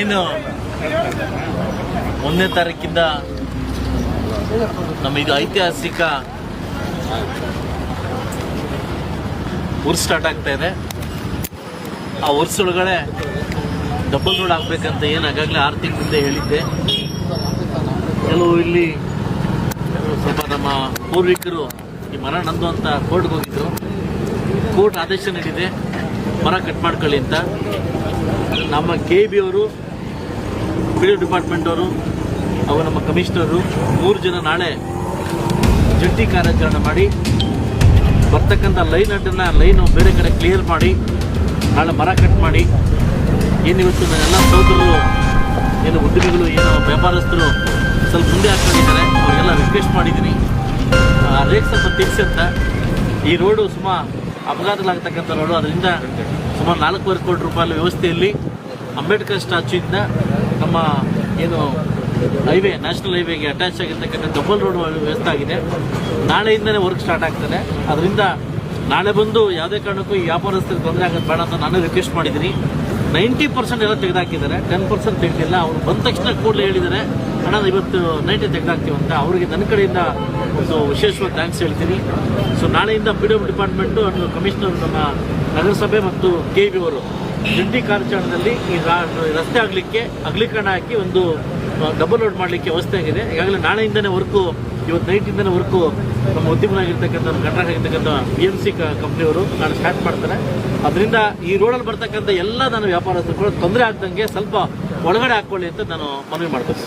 ಏನು 1ನೇ ತಾರೀಕಿಂದ ನಮೀಗ ಐತಿಹಾಸಿಕ ಉರ್ಸ್ ಸ್ಟಾರ್ಟ್ ಆಗ್ತಾ ಇದೆ. ಆ ಉರ್ಸ್ ಒಳಗಡೆ ಡಬಲ್ ರೋಡ್ ಹಾಕ್ಬೇಕಂತ ಏನು ಆಗಾಗಲೇ 6 ತಿಂಗಳಿಂದ ಹೇಳಿದ್ದೆ. ಕೆಲವು ಇಲ್ಲಿ ಸ್ವಲ್ಪ ನಮ್ಮ ಪೂರ್ವಿಕರು ಈ ಮರ ನಂದು ಅಂತ ಕೋರ್ಟ್ಗೆ ಹೋಗಿದ್ರು. ಕೋರ್ಟ್ ಆದೇಶ ನೀಡಿದೆ ಮರ ಕಟ್ ಮಾಡ್ಕೊಳ್ಳಿ ಅಂತ. ನಮ್ಮ KB ಅವರು, PW ಡಿಪಾರ್ಟ್ಮೆಂಟ್ ಅವರು ಹಾಗೂ ನಮ್ಮ ಕಮಿಷನರು 3 ಜನ ನಾಳೆ ಜಂಟಿ ಕಾರ್ಯಾಚರಣೆ ಮಾಡಿ ಬರ್ತಕ್ಕಂಥ ಲೈನು ಬೇರೆ ಕಡೆ ಕ್ಲಿಯರ್ ಮಾಡಿ ನಾಳೆ ಮರ ಕಟ್ ಮಾಡಿ ಏನಿವತ್ತು ಎಲ್ಲ ಸಹೋದರರು ಏನು ಉದ್ಯಮಿಗಳು ಏನು ವ್ಯಾಪಾರಸ್ಥರು ಸ್ವಲ್ಪ ಮುಂದೆ ಹಾಕೊಂಡಿದ್ದಾರೆ ಅವರಿಗೆಲ್ಲ ರಿಕ್ವೆಸ್ಟ್ ಮಾಡಿದ್ದೀನಿ ರೇಟ್ ಸ್ವಲ್ಪ ತಿಳಿಸಿ ಅಂತ. ಈ ರೋಡು ಸುಮಾರು ಅಪಘಾತಗಳಾಗ್ತಕ್ಕಂಥ ರೋಡು, ಅದರಿಂದ ಸುಮಾರು 4.25 ಕೋಟಿ ರೂಪಾಯಿ ವ್ಯವಸ್ಥೆಯಲ್ಲಿ ಅಂಬೇಡ್ಕರ್ ಸ್ಟ್ಯಾಚ್ಯೂಯಿಂದ ನಮ್ಮ ಏನು ಹೈವೇ ನ್ಯಾಷನಲ್ ಹೈವೇಗೆ ಅಟ್ಯಾಚ್ ಆಗಿರ್ತಕ್ಕಂಥ ಡಬಲ್ ರೋಡ್ ವ್ಯವಸ್ಥೆ ಆಗಿದೆ. ನಾಳೆಯಿಂದಲೇ ವರ್ಕ್ ಸ್ಟಾರ್ಟ್ ಆಗ್ತದೆ. ಅದರಿಂದ ನಾಳೆ ಬಂದು ಯಾವುದೇ ಕಾರಣಕ್ಕೂ ಈ ವ್ಯಾಪಾರಸ್ಥರಿಗೆ ತೊಂದರೆ ಆಗೋದು ಬೇಡ ಅಂತ ನಾನು ರಿಕ್ವೆಸ್ಟ್ ಮಾಡಿದ್ದೀನಿ. 90% ಎಲ್ಲ ತೆಗೆದಾಕಿದ್ದಾರೆ, 10% ತೆಗೆದಿಲ್ಲ. ಅವರು ಬಂದ ತಕ್ಷಣ ಕೂಡಲೇ ಹೇಳಿದ್ದಾರೆ ಅಣ್ಣ ಇವತ್ತು 90 ತೆಗೆದಾಕ್ತೀವಿ ಅಂತ. ಅವರಿಗೆ ನನ್ನ ಕಡೆಯಿಂದ ಒಂದು ವಿಶೇಷವಾದ ಥ್ಯಾಂಕ್ಸ್ ಹೇಳ್ತೀನಿ. ಸೊ ನಾಳೆಯಿಂದ PW ಡಿಪಾರ್ಟ್ಮೆಂಟು ಹಾಗೂ ಕಮಿಷನರ್ ನಮ್ಮ ನಗರಸಭೆ ಮತ್ತು KB ಅವರು ಜಂಟಿ ಕಾರ್ಯಾಚರಣೆಯಲ್ಲಿ ಈ ರಸ್ತೆ ಆಗಲಿಕ್ಕೆ ಅಗಲೀಕರಣ ಹಾಕಿ ಒಂದು ಡಬಲ್ ರೋಡ್ ಮಾಡಲಿಕ್ಕೆ ವ್ಯವಸ್ಥೆ ಆಗಿದೆ. ಈಗಾಗಲೇ ನಾಳೆಯಿಂದನೇ ವರ್ಕು, ಇವತ್ತು ನೈಟಿಂದನೇ ವರ್ಕು ನಮ್ಮ ಉದ್ಯಮನಾಗಿರ್ತಕ್ಕಂಥ ಕಾಂಟ್ರಾಕ್ಟ್ ಆಗಿರ್ತಕ್ಕಂಥ BMC ಕಂಪ್ನಿಯವರು ನಾಳೆ ಸ್ಟಾರ್ಟ್ ಮಾಡ್ತಾರೆ. ಅದರಿಂದ ಈ ರೋಡಲ್ಲಿ ಬರ್ತಕ್ಕಂಥ ಎಲ್ಲ ನನ್ನ ವ್ಯಾಪಾರಸ್ಥರು ತೊಂದರೆ ಆಗ್ದಂಗೆ ಸ್ವಲ್ಪ ಒಳಗಡೆ ಹಾಕ್ಕೊಳ್ಳಿ ಅಂತ ನಾನು ಮನವಿ ಮಾಡ್ತೀನಿ.